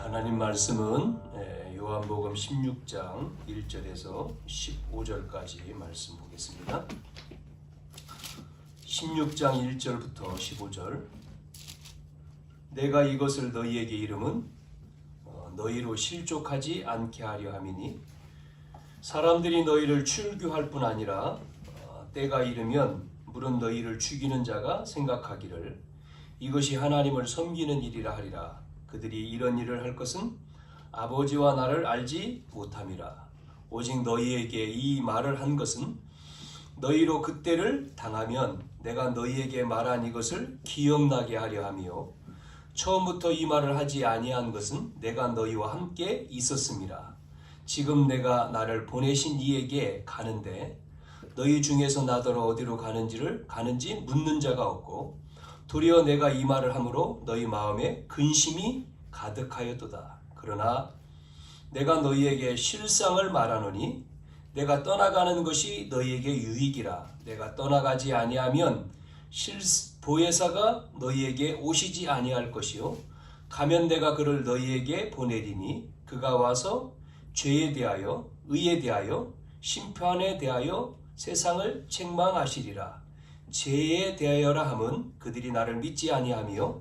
하나님 말씀은 요한복음 16장 1절에서 15절까지 말씀 보겠습니다. 16장 1절부터 15절. 내가 이것을 너희에게 이름은 너희로 실족하지 않게 하려 함이니 사람들이 너희를 출교할 뿐 아니라 때가 이르면 물은 너희를 죽이는 자가 생각하기를 이것이 하나님을 섬기는 일이라 하리라. 그들이 이런 일을 할 것은 아버지와 나를 알지 못함이라. 오직 너희에게 이 말을 한 것은 너희로 그때를 당하면 내가 너희에게 말한 이것을 기억나게 하려 함이요 처음부터 이 말을 하지 아니한 것은 내가 너희와 함께 있었음이라. 지금 내가 나를 보내신 이에게 가는데 너희 중에서 나더러 어디로 가는지 묻는 자가 없고 도리어 내가 이 말을 함으로 너희 마음에 근심이 가득하였도다. 그러나 내가 너희에게 실상을 말하노니 내가 떠나가는 것이 너희에게 유익이라. 내가 떠나가지 아니하면 보혜사가 너희에게 오시지 아니할 것이요 가면 내가 그를 너희에게 보내리니 그가 와서 죄에 대하여 의에 대하여 심판에 대하여 세상을 책망하시리라. 죄에 대하여라 함은 그들이 나를 믿지 아니하며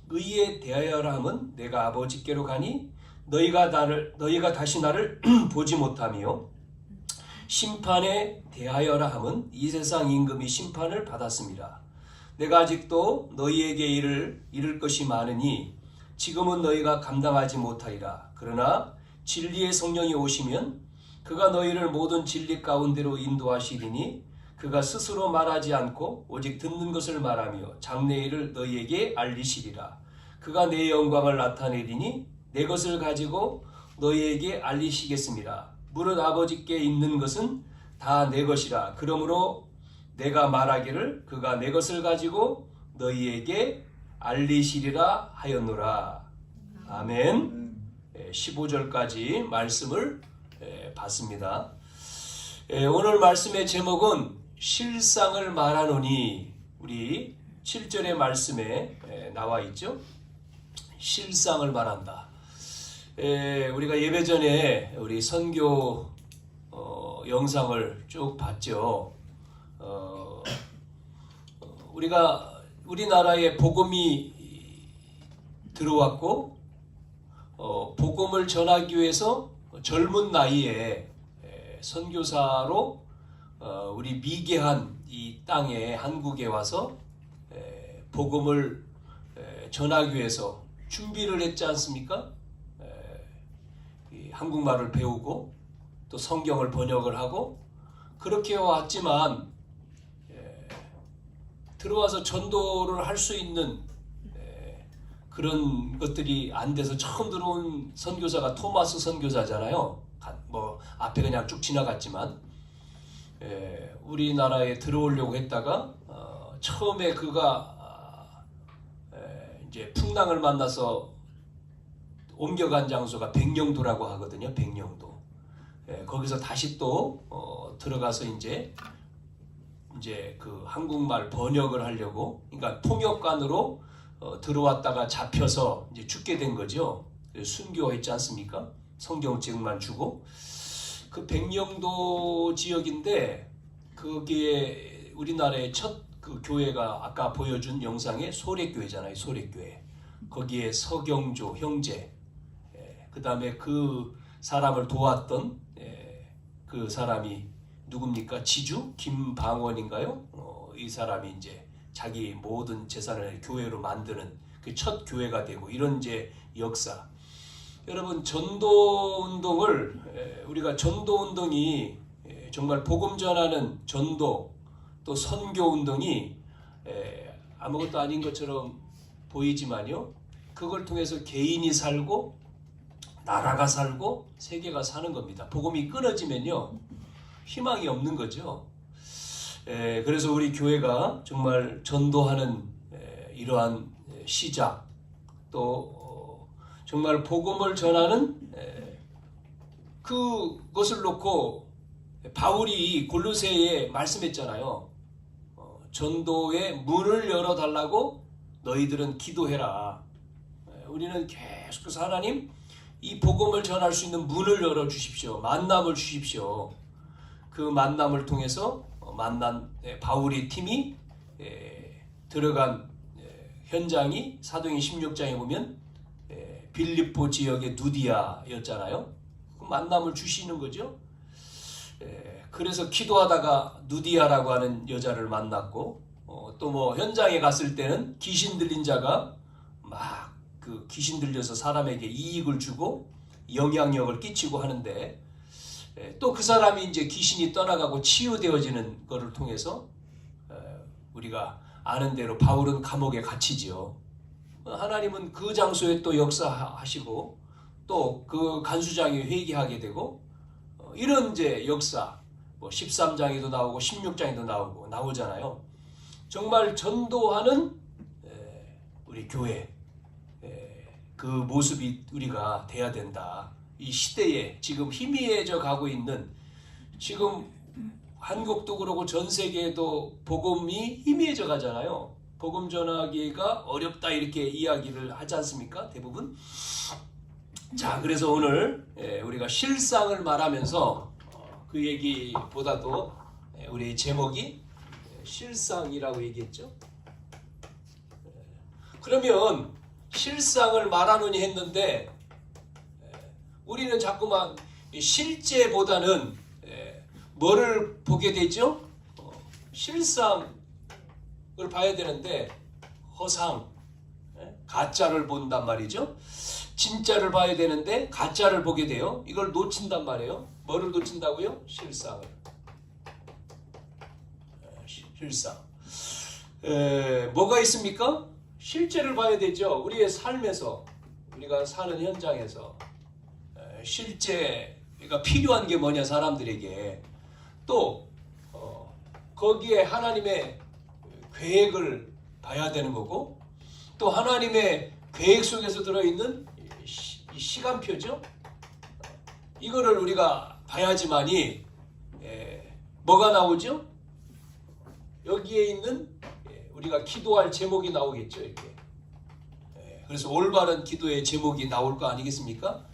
의에 대하여라 함은 내가 아버지께로 가니 너희가 다시 나를 보지 못하며 심판에 대하여라 함은 이 세상 임금이 심판을 받았습니다. 내가 아직도 너희에게 이를 것이 많으니 지금은 너희가 감당하지 못하리라. 그러나 진리의 성령이 오시면 그가 너희를 모든 진리 가운데로 인도하시리니 그가 스스로 말하지 않고 오직 듣는 것을 말하며 장래의 일을 너희에게 알리시리라. 그가 내 영광을 나타내리니 내 것을 가지고 너희에게 알리시겠습니다. 무릇 아버지께 있는 것은 다 내 것이라. 그러므로 내가 말하기를 그가 내 것을 가지고 너희에게 알리시리라 하였노라. 아멘. 15절까지 말씀을 봤습니다. 오늘 말씀의 제목은 실상을 말하노니 우리 7절의 말씀에 나와 있죠. 실상을 말한다. 우리가 예배 전에 우리 선교 영상을 쭉 봤죠. 우리나라에 복음이 들어왔고 복음을 전하기 위해서 젊은 나이에 선교사로 우리 미개한 이 땅에 한국에 와서 복음을 전하기 위해서 준비를 했지 않습니까? 한국말을 배우고 또 성경을 번역을 하고 그렇게 왔지만 들어와서 전도를 할 수 있는 그런 것들이 안 돼서 처음 들어온 선교사가 토마스 선교사잖아요. 뭐 앞에 그냥 쭉 지나갔지만 우리나라에 들어오려고 했다가 처음에 그가 이제 풍랑을 만나서 옮겨간 장소가 백령도라고 하거든요. 백령도. 거기서 다시 또 들어가서 이제 그 한국말 번역을 하려고, 그러니까 통역관으로 들어왔다가 잡혀서 이제 죽게 된 거죠. 순교했지 않습니까? 성경책만 주고. 그 백령도 지역인데 거기에 우리나라의 첫 그 교회가 아까 보여준 영상의 소래교회잖아요. 소래교회. 거기에 서경조 형제, 그 다음에 그 사람을 도왔던 그 사람이 누굽니까? 지주 김방원인가요? 이 사람이 이제 자기 모든 재산을 교회로 만드는 그 첫 교회가 되고 이런 이제 역사. 여러분 전도 운동을 우리가 전도 운동이 정말 복음 전하는 전도 또 선교 운동이 아무것도 아닌 것처럼 보이지만요. 그걸 통해서 개인이 살고 나라가 살고 세계가 사는 겁니다. 복음이 끊어지면요. 희망이 없는 거죠. 그래서 우리 교회가 정말 전도하는 이러한 시작 또 정말 복음을 전하는 그것을 놓고 바울이 골로새에 말씀했잖아요. 전도의 문을 열어달라고 너희들은 기도해라. 우리는 계속해서 하나님 이 복음을 전할 수 있는 문을 열어 주십시오. 만남을 주십시오. 그 만남을 통해서 만난 바울의 팀이 들어간 현장이 사도행전 16장에 보면 빌립보 지역의 누디아였잖아요. 그 만남을 주시는 거죠. 그래서 기도하다가 누디아라고 하는 여자를 만났고, 또 뭐 현장에 갔을 때는 귀신 들린 자가 막 그 귀신 들려서 사람에게 이익을 주고 영향력을 끼치고 하는데, 또 그 사람이 이제 귀신이 떠나가고 치유되어지는 것을 통해서 우리가 아는 대로 바울은 감옥에 갇히지요. 하나님은 그 장소에 또 역사하시고 또 그 간수장이 회개하게 되고, 이런 이제 역사, 뭐 13장에도 나오고 16장에도 나오잖아요. 정말 전도하는 우리 교회, 그 모습이 우리가 돼야 된다. 이 시대에 지금 희미해져 가고 있는, 지금 한국도 그러고 전 세계에도 복음이 희미해져 가잖아요. 복음 전하기가 어렵다 이렇게 이야기를 하지 않습니까? 대부분. 자, 그래서 오늘 우리가 실상을 말하면서 그 얘기보다도 우리 제목이 실상이라고 얘기했죠. 그러면 실상을 말하느니 했는데, 우리는 자꾸만 실제보다는 뭐를 보게 되죠? 실상을 봐야 되는데 허상, 가짜를 본단 말이죠. 진짜를 봐야 되는데 가짜를 보게 돼요. 이걸 놓친단 말이에요. 뭐를 놓친다고요? 실상을. 실상. 뭐가 있습니까? 실제를 봐야 되죠. 우리의 삶에서, 우리가 사는 현장에서 실제가 필요한 게 뭐냐, 사람들에게. 또 거기에 하나님의 계획을 봐야 되는 거고, 또 하나님의 계획 속에서 들어있는 이 시간표죠. 이거를 우리가 봐야지만이 뭐가 나오죠? 여기에 있는 우리가 기도할 제목이 나오겠죠. 이렇게. 그래서 올바른 기도의 제목이 나올 거 아니겠습니까?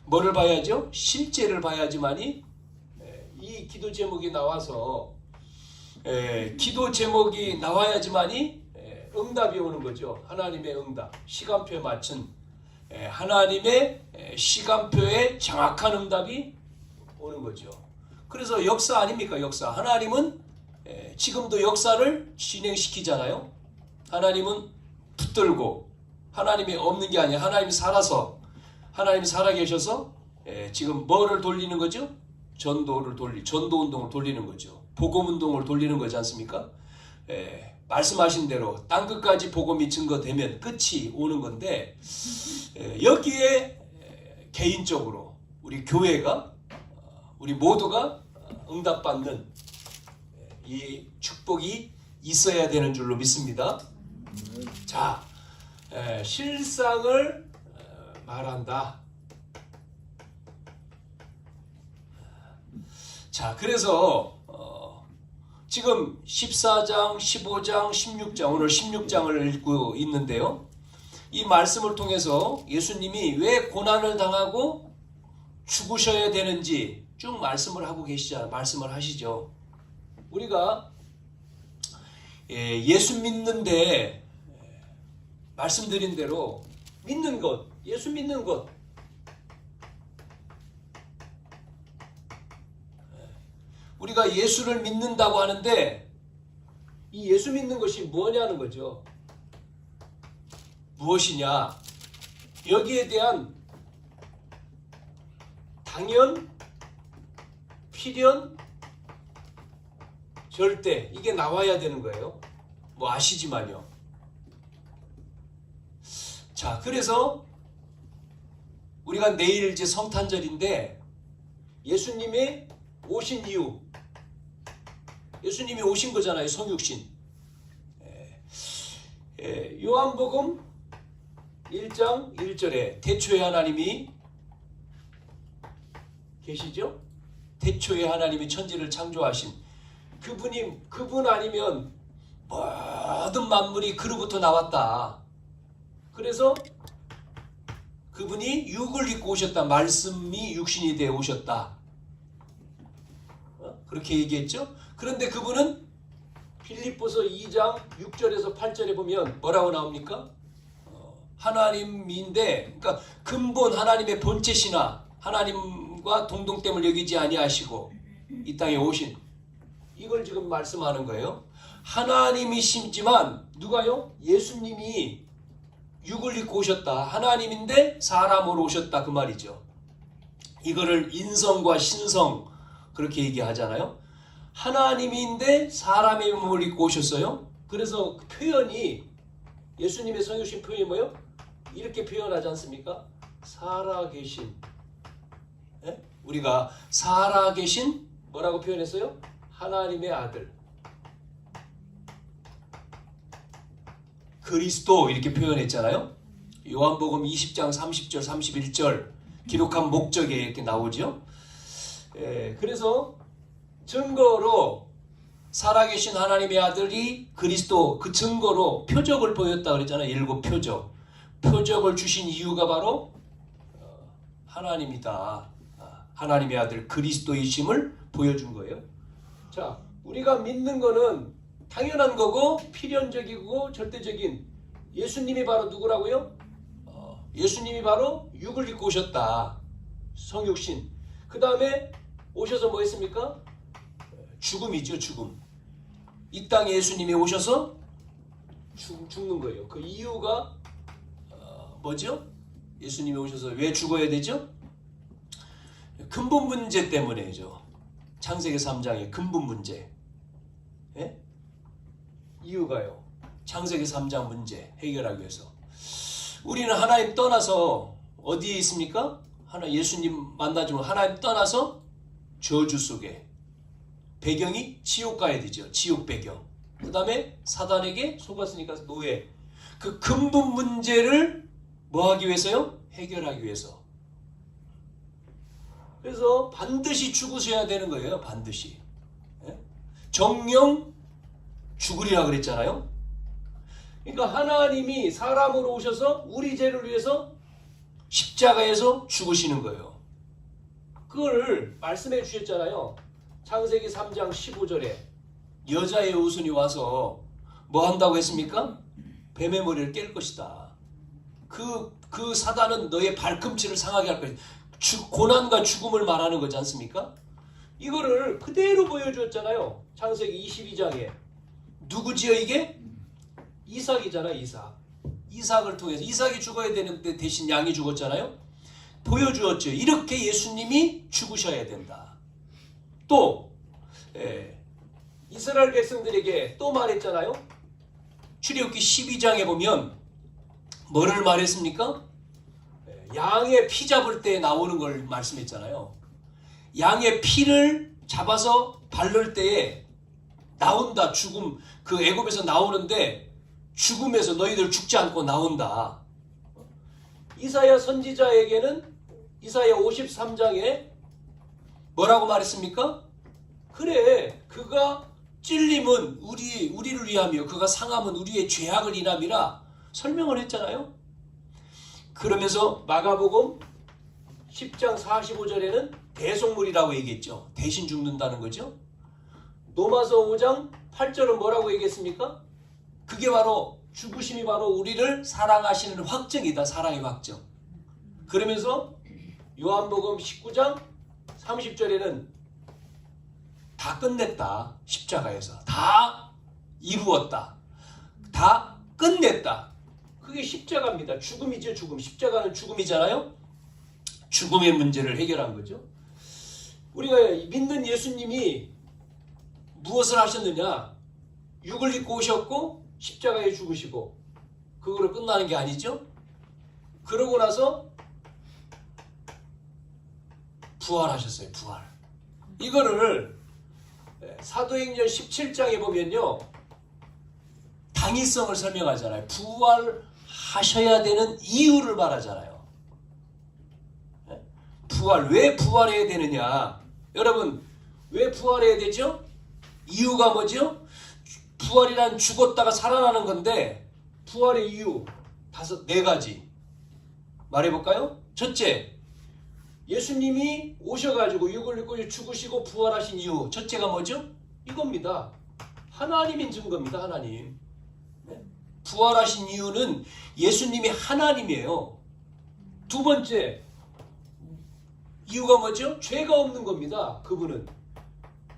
뭐를 봐야죠? 실제를 봐야지만이 이 기도 제목이 나와서, 기도 제목이 나와야지만이 응답이 오는 거죠. 하나님의 응답, 시간표에 맞춘 하나님의 시간표에 정확한 응답이 오는 거죠. 그래서 역사 아닙니까? 역사. 하나님은 지금도 역사를 진행시키잖아요. 하나님은 붙들고, 하나님이 없는 게 아니라 하나님이 살아서, 하나님이 살아계셔서 지금 뭐를 돌리는 거죠? 전도 운동을 돌리는 거죠. 복음 운동을 돌리는 거지 않습니까? 말씀하신 대로 땅끝까지 복음이 증거되면 끝이 오는 건데, 여기에 개인적으로 우리 교회가, 우리 모두가 응답받는 이 축복이 있어야 되는 줄로 믿습니다. 자, 실상을 말한다. 자, 그래서 지금 14장, 15장, 16장, 오늘 16장을 읽고 있는데요. 이 말씀을 통해서 예수님이 왜 고난을 당하고 죽으셔야 되는지 쭉 말씀을 하고 계시잖아요. 말씀을 하시죠. 우리가 예수 믿는데, 말씀드린 대로 믿는 것, 예수 믿는 것, 우리가 예수를 믿는다고 하는데 이 예수 믿는 것이 뭐냐는 거죠. 무엇이냐? 여기에 대한 당연, 필연, 절대, 이게 나와야 되는 거예요. 뭐 아시지만요. 자, 그래서 우리가 내일 이제 성탄절인데, 예수님이 오신 이유, 예수님이 오신 거잖아요. 성육신. 요한복음 1장 1절에 태초에 하나님이 계시죠? 태초에 하나님이 천지를 창조하신 그분 아니면 모든 만물이 그로부터 나왔다. 그래서 그분이 육을 입고 오셨다. 말씀이 육신이 되어 오셨다. 그렇게 얘기했죠. 그런데 그분은 빌립보서 2장 6절에서 8절에 보면 뭐라고 나옵니까? 하나님인데, 그러니까 근본 하나님의 본체시나 하나님과 동등됨을 여기지 아니하시고 이 땅에 오신, 이걸 지금 말씀하는 거예요. 하나님이시지만 누가요? 예수님이 육을 입고 오셨다. 하나님인데 사람으로 오셨다, 그 말이죠. 이거를 인성과 신성 그렇게 얘기하잖아요. 하나님인데 사람의 몸을 입고 오셨어요. 그래서 그 표현이, 예수님의 성육신 표현이 뭐예요? 이렇게 표현하지 않습니까? 살아계신, 우리가 살아계신 뭐라고 표현했어요? 하나님의 아들 그리스도, 이렇게 표현했잖아요. 요한복음 20장 30절 31절 기록한 목적에 이렇게 나오죠. 그래서 증거로 살아계신 하나님의 아들이 그리스도, 그 증거로 표적을 보였다 그랬잖아요. 7 표적. 표적을 주신 이유가 바로 하나님이다. 하나님의 아들 그리스도이심을 보여준 거예요. 자, 우리가 믿는 거는 당연한 거고 필연적이고 절대적인, 예수님이 바로 누구라고요? 예수님이 바로 육을 입고 오셨다. 성육신. 그 다음에 오셔서 뭐 했습니까? 죽음이죠, 죽음. 이 땅에 예수님이 오셔서 죽는 거예요. 그 이유가 뭐죠? 예수님이 오셔서 왜 죽어야 되죠? 근본 문제 때문이죠. 창세기 3장의 근본 문제. 예? 이유가요. 창세기 3장 문제 해결하기 위해서. 우리는 하나님 떠나서 어디에 있습니까? 예수님 만나주면 하나님 떠나서 저주 속에, 배경이 지옥 가야 되죠. 지옥 배경. 그 다음에 사단에게 속았으니까 노예. 그 근본 문제를 뭐 하기 위해서요? 해결하기 위해서. 그래서 반드시 죽으셔야 되는 거예요. 반드시. 정령 죽으리라 그랬잖아요. 그러니까 하나님이 사람으로 오셔서 우리 죄를 위해서 십자가에서 죽으시는 거예요. 그걸 말씀해 주셨잖아요. 창세기 3장 15절에 여자의 후손이 와서 뭐 한다고 했습니까? 뱀의 머리를 깰 것이다. 그 사단은 너의 발꿈치를 상하게 할 것이다. 고난과 죽음을 말하는 거지 않습니까? 이거를 그대로 보여주었잖아요. 창세기 22장에. 누구지요 이게? 이삭이잖아요. 이삭을 통해서. 이삭이 죽어야 되는데 대신 양이 죽었잖아요. 보여주었죠. 이렇게 예수님이 죽으셔야 된다. 또 이스라엘 백성들에게 또 말했잖아요. 출애굽기 12장에 보면 뭐를 말했습니까? 양의 피 잡을 때 나오는 걸 말씀했잖아요. 양의 피를 잡아서 바를 때에 나온다. 죽음. 그 애굽에서 나오는데 죽음에서 너희들 죽지 않고 나온다. 이사야 선지자에게는 이사야 53장에 뭐라고 말했습니까? 그래, 그가 찔림은 우리를 위함이요, 그가 상함은 우리의 죄악을 인함이라 설명을 했잖아요. 그러면서 마가복음 10장 45절에는 대속물이라고 얘기했죠. 대신 죽는다는 거죠. 로마서 5장 8절은 뭐라고 얘기했습니까? 그게 바로 죽으심이 바로 우리를 사랑하시는 확증이다. 사랑의 확증. 그러면서 요한복음 19장 30절에는 다 끝냈다. 십자가에서 다 이루었다. 다 끝냈다. 그게 십자가입니다. 죽음이죠. 죽음. 십자가는 죽음이잖아요. 죽음의 문제를 해결한 거죠. 우리가 믿는 예수님이 무엇을 하셨느냐? 육을 입고 오셨고 십자가에 죽으시고 그거로 끝나는 게 아니죠. 그러고 나서 부활하셨어요. 부활. 이거를 사도행전 17장에 보면요, 당위성을 설명하잖아요. 부활하셔야 되는 이유를 말하잖아요. 부활, 왜 부활해야 되느냐? 여러분, 왜 부활해야 되죠? 이유가 뭐죠? 부활이란 죽었다가 살아나는 건데, 부활의 이유 4, 4가지 말해볼까요? 첫째, 예수님이 오셔가지고 육을 입고 죽으시고 부활하신 이유, 첫째가 뭐죠? 이겁니다. 하나님인 증거입니다. 하나님. 네? 부활하신 이유는 예수님이 하나님이에요. 두 번째, 이유가 뭐죠? 죄가 없는 겁니다. 그분은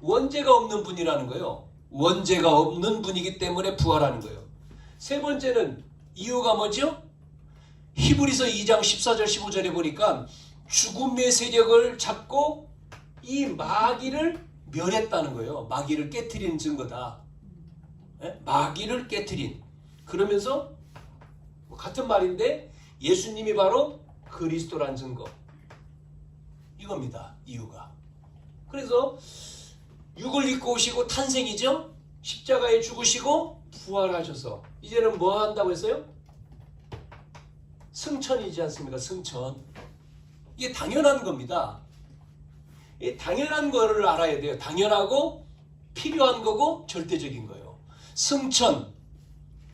원죄가 없는 분이라는 거예요. 원죄가 없는 분이기 때문에 부활하는 거예요. 세 번째는 이유가 뭐죠? 히브리서 2장 14절 15절에 보니까 죽음의 세력을 잡고 이 마귀를 멸했다는 거예요. 마귀를 깨트리는 증거다. 네? 마귀를 깨트린. 그러면서 같은 말인데 예수님이 바로 그리스도란 증거. 이겁니다. 이유가. 그래서 육을 입고 오시고 탄생이죠. 십자가에 죽으시고 부활하셔서 이제는 뭐 한다고 했어요? 승천이지 않습니까? 승천. 이게 당연한 겁니다. 이 당연한 거를 알아야 돼요. 당연하고 필요한 거고 절대적인 거예요. 승천.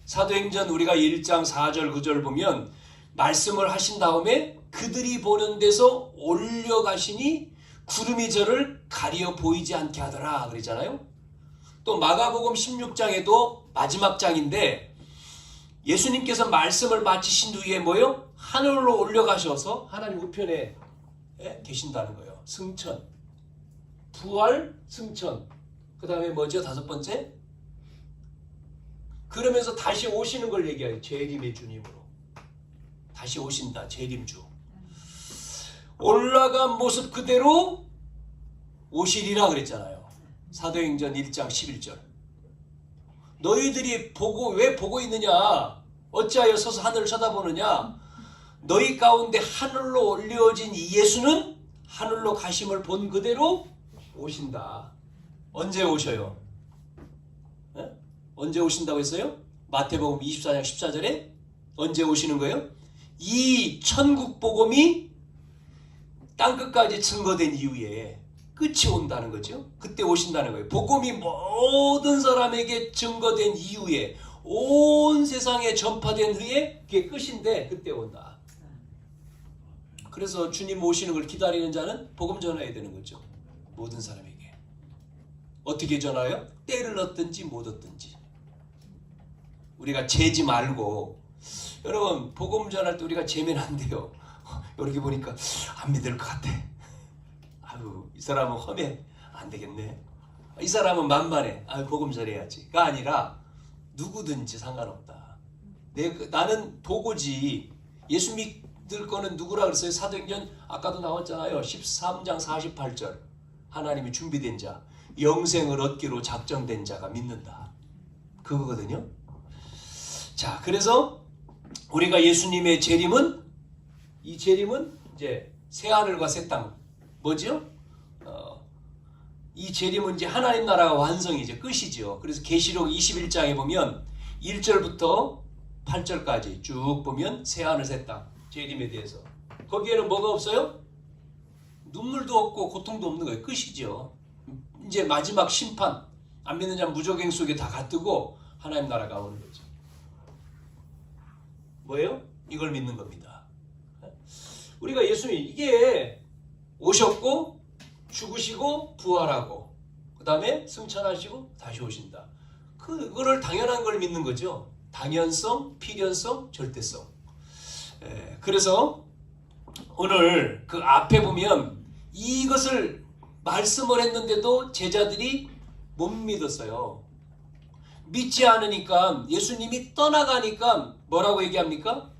사도행전 우리가 1장 4절 9절 보면 말씀을 하신 다음에 그들이 보는 데서 올려가시니 구름이 저를 가려 보이지 않게 하더라 그랬잖아요. 또 마가복음 16장에도 마지막 장인데 예수님께서 말씀을 마치신 후에 뭐요? 하늘로 올려가셔서 하나님 우편에 계신다는 거예요. 승천, 부활, 승천. 그 다음에 뭐죠? 다섯 번째? 그러면서 다시 오시는 걸 얘기해요. 재림의 주님으로. 다시 오신다. 재림주. 올라간 모습 그대로 오시리라 그랬잖아요. 사도행전 1장 11절. 너희들이 보고 왜 보고 있느냐? 어찌하여 서서 하늘을 쳐다보느냐? 너희 가운데 하늘로 올려진 이 예수는 하늘로 가심을 본 그대로 오신다. 언제 오셔요? 네? 언제 오신다고 했어요? 마태복음 24장 14절에 언제 오시는 거예요? 이 천국 복음이 땅끝까지 증거된 이후에 끝이 온다는 거죠. 그때 오신다는 거예요. 복음이 모든 사람에게 증거된 이후에 온 세상에 전파된 후에 그게 끝인데 그때 온다. 그래서 주님 오시는 걸 기다리는 자는 복음 전해야 되는 거죠. 모든 사람에게. 어떻게 전하요? 때를 얻든지 못 얻든지. 우리가 재지 말고, 여러분 복음 전할 때 우리가 재면 안 돼요. 이렇게 보니까 안 믿을 것 같아. 아유, 이 사람은 험해. 안 되겠네. 이 사람은 만만해. 아유, 복음 전해야지.가 아니라 누구든지 상관없다. 나는 도구지. 예수 믿을 거는 누구라 그랬어요? 사도행전 아까도 나왔잖아요. 13장 48절. 하나님이 준비된 자, 영생을 얻기로 작정된 자가 믿는다. 그거거든요. 자, 그래서 우리가 예수님의 재림은, 이 재림은 이제 새하늘과 새 땅. 뭐죠? 이 재림은 이제 하나님 나라가 완성이 이제 끝이죠. 그래서 계시록 21장에 보면 1절부터 8절까지 쭉 보면 새하늘 새 땅 재림에 대해서, 거기에는 뭐가 없어요? 눈물도 없고 고통도 없는 거예요. 끝이죠. 이제 마지막 심판, 안 믿는 자 무적행 속에 다 갓뜨고 하나님 나라가 오는 거죠. 뭐예요? 이걸 믿는 겁니다. 우리가 예수님 이게 오셨고 죽으시고 부활하고 그 다음에 승천하시고 다시 오신다. 그거를 당연한 걸 믿는 거죠. 당연성, 필연성, 절대성. 그래서 오늘 그 앞에 보면 이것을 말씀을 했는데도 제자들이 못 믿었어요. 믿지 않으니까, 예수님이 떠나가니까 뭐라고 얘기합니까?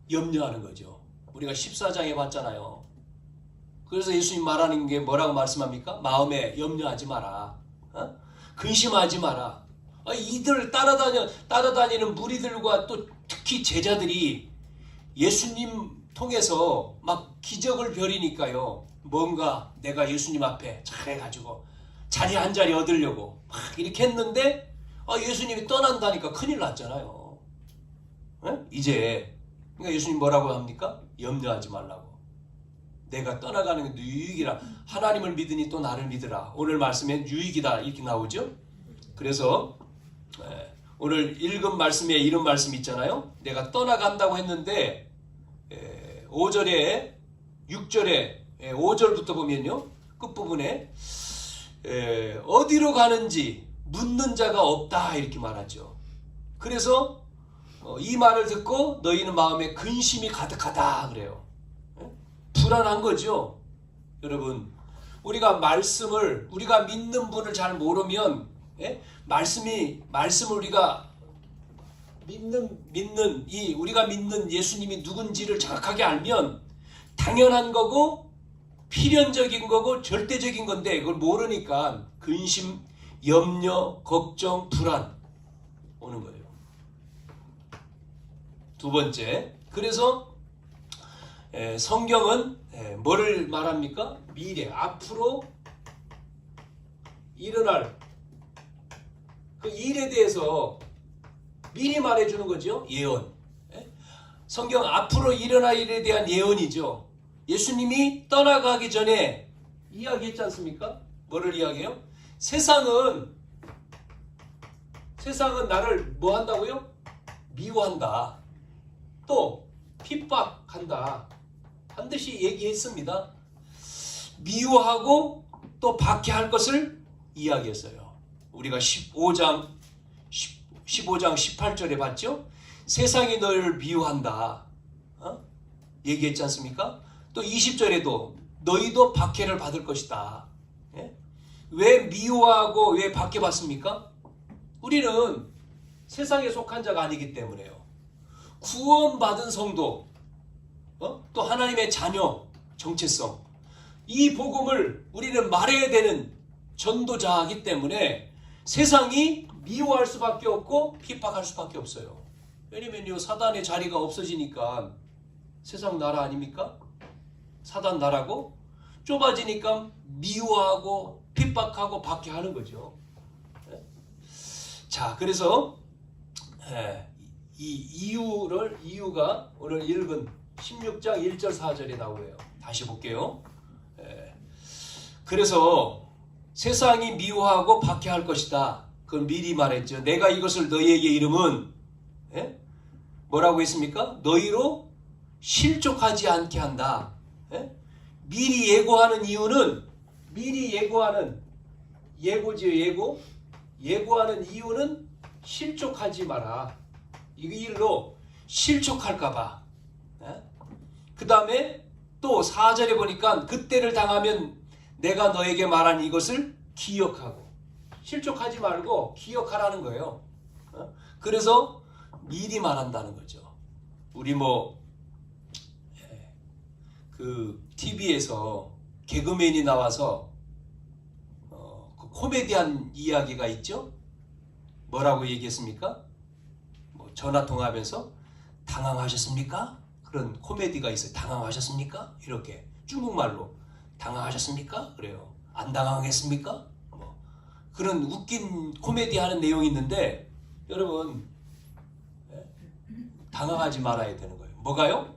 염려하는 거죠. 우리가 14장에 봤잖아요. 그래서 예수님 말하는 게 뭐라고 말씀합니까? 마음에 염려하지 마라. 근심하지 마라. 이들 따라다니는 무리들과 또 특히 제자들이 예수님 통해서 막 기적을 벌이니까요. 뭔가 내가 예수님 앞에 잘해가지고 자리 한 자리 얻으려고 막 이렇게 했는데 예수님이 떠난다니까 큰일 났잖아요. 이제 그러니까 예수님 뭐라고 합니까? 염려하지 말라고. 내가 떠나가는 게 유익이라. 하나님을 믿으니 또 나를 믿으라. 오늘 말씀엔 유익이다 이렇게 나오죠. 그래서 오늘 읽은 말씀에 이런 말씀 있잖아요. 내가 떠나간다고 했는데 5절에 6절에 5절부터 보면요. 끝부분에 어디로 가는지 묻는 자가 없다 이렇게 말하죠. 그래서 이 말을 듣고 너희는 마음에 근심이 가득하다 그래요. 불안한 거죠. 여러분 우리가 말씀을 우리가 믿는 분을 잘 모르면 말씀을 우리가 우리가 믿는 예수님이 누군지를 정확하게 알면 당연한 거고 필연적인 거고 절대적인 건데 그걸 모르니까 근심, 염려, 걱정, 불안 오는 거예요. 두 번째, 그래서 성경은 뭐를 말합니까? 미래, 앞으로 일어날 그 일에 대해서 미리 말해주는 거죠. 예언. 성경 앞으로 일어날 일에 대한 예언이죠. 예수님이 떠나가기 전에 이야기했지 않습니까? 뭐를 이야기해요? 세상은 나를 뭐 한다고요? 미워한다. 또 핍박한다. 반드시 얘기했습니다. 미워하고 또 박해할 것을 이야기했어요. 우리가 15장 18절에 봤죠? 세상이 너희를 미워한다. 얘기했지 않습니까? 또 20절에도 너희도 박해를 받을 것이다. 왜 미워하고 왜 박해받습니까? 우리는 세상에 속한 자가 아니기 때문에요. 구원받은 성도, 또 하나님의 자녀, 정체성. 이 복음을 우리는 말해야 되는 전도자이기 때문에 세상이 미워할 수밖에 없고 핍박할 수밖에 없어요. 왜냐면요, 사단의 자리가 없어지니까 세상 나라 아닙니까? 사단 나라고 좁아지니까 미워하고 핍박하고 박해하는 거죠. 자, 그래서 이 이유가 오늘 읽은 16장 1절 4절에 나오고요. 다시 볼게요. 그래서 세상이 미워하고 박해할 것이다. 그건 미리 말했죠. 내가 이것을 너희에게 이름은 뭐라고 했습니까? 너희로 실족하지 않게 한다. 미리 예고하는 이유는 미리 예고하는 예고지요. 예고하는 이유는 실족하지 마라. 이 일로 실족할까봐. 그 다음에 또 4절에 보니까 그때를 당하면 내가 너에게 말한 이것을 기억하고 실족하지 말고 기억하라는 거예요. 그래서 미리 말한다는 거죠. 우리 그 TV에서 개그맨이 나와서 그 코미디한 이야기가 있죠. 뭐라고 얘기했습니까? 전화 통화하면서 당황하셨습니까? 그런 코미디가 있어요. 당황하셨습니까? 이렇게 중국말로 당황하셨습니까? 그래요. 안 당황했습니까? 그런 웃긴 코미디 하는 내용이 있는데 여러분 당황하지 말아야 되는 거예요. 뭐가요?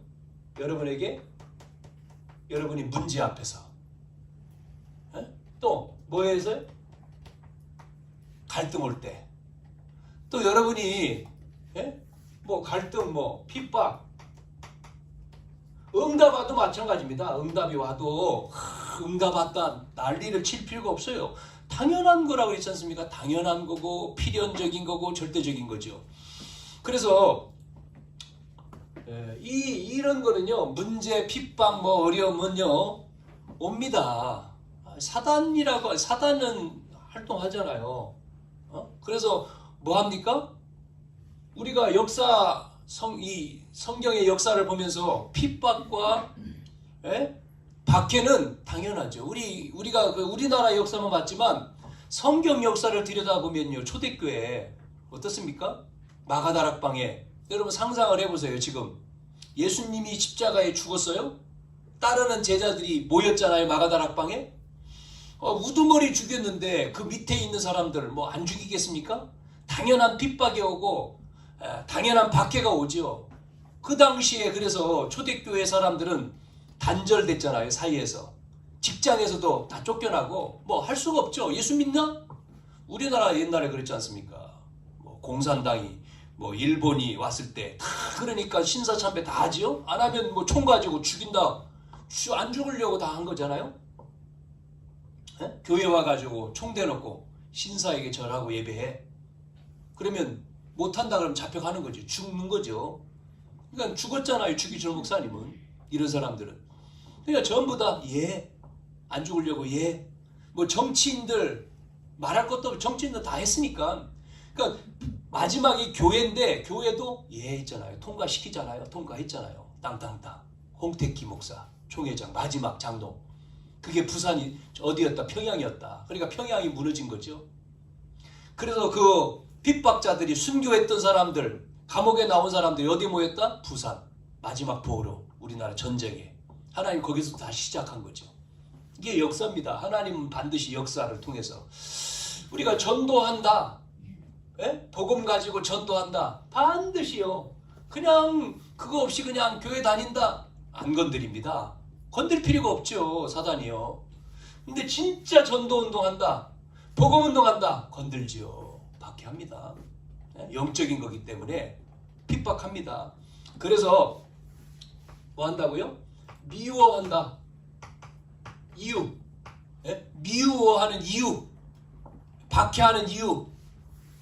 여러분이 문제 앞에서 또 뭐해서 갈등 올 때 또 여러분이 갈등 핍박 응답 와도 마찬가지입니다. 응답이 와도 응답 왔다 난리를 칠 필요가 없어요. 당연한 거라고 했지 않습니까? 당연한 거고 필연적인 거고 절대적인 거죠. 그래서 이런 거는요, 문제, 핍박, 어려움은요 옵니다. 사단은 활동하잖아요. 그래서 뭐 합니까? 우리가 성경의 역사를 보면서 핍박과 박해는 당연하죠. 우리가 우리나라 역사만 봤지만 성경 역사를 들여다보면요, 초대교회 어떻습니까? 마가다락방에 여러분 상상을 해보세요. 지금 예수님이 십자가에 죽었어요. 따르는 제자들이 모였잖아요. 마가다락방에. 우두머리 죽였는데 그 밑에 있는 사람들 안 죽이겠습니까? 당연한 핍박이 오고 당연한 박해가 오죠. 그 당시에 그래서 초대교회 사람들은 단절됐잖아요. 사이에서. 직장에서도 다 쫓겨나고 할 수가 없죠. 예수 믿나? 우리나라 옛날에 그랬지 않습니까? 공산당이 뭐 일본이 왔을 때 다 그러니까 신사참배 다 하지요. 안 하면 뭐 총 가지고 죽인다. 안 죽으려고 다 한 거잖아요. 에? 교회 와가지고 총 대놓고 신사에게 절하고 예배해. 그러면 못한다 그러면 잡혀가는 거죠. 죽는 거죠. 그러니까 죽었잖아요. 주기철 목사님은. 이런 사람들은. 그러니까 전부 다 예. 안 죽으려고 예. 뭐 정치인들 말할 것도 없고 정치인들 다 했으니까. 그러니까 마지막이 교회인데 교회도 예 했잖아요. 통과시키잖아요. 통과했잖아요. 땅땅땅. 홍택기 목사 총회장 마지막 장로. 그게 부산이 어디였다? 평양이었다. 그러니까 평양이 무너진 거죠. 그래서 그 핍박자들이 순교했던 사람들, 감옥에 나온 사람들이 어디 모였다? 부산. 마지막 보호로 우리나라 전쟁에. 하나님 거기서 다시 시작한 거죠. 이게 역사입니다. 하나님은 반드시 역사를 통해서 우리가 전도한다. 예? 복음 가지고 전도한다. 반드시요. 그냥 그거 없이 그냥 교회 다닌다. 안 건드립니다. 건들 필요가 없죠. 사단이요. 근데 진짜 전도운동한다. 복음운동한다. 건들지요. 박해합니다. 예? 영적인 거기 때문에 핍박합니다. 그래서 뭐 한다고요? 미워한다. 이유. 예? 미워하는 이유. 박해하는 이유.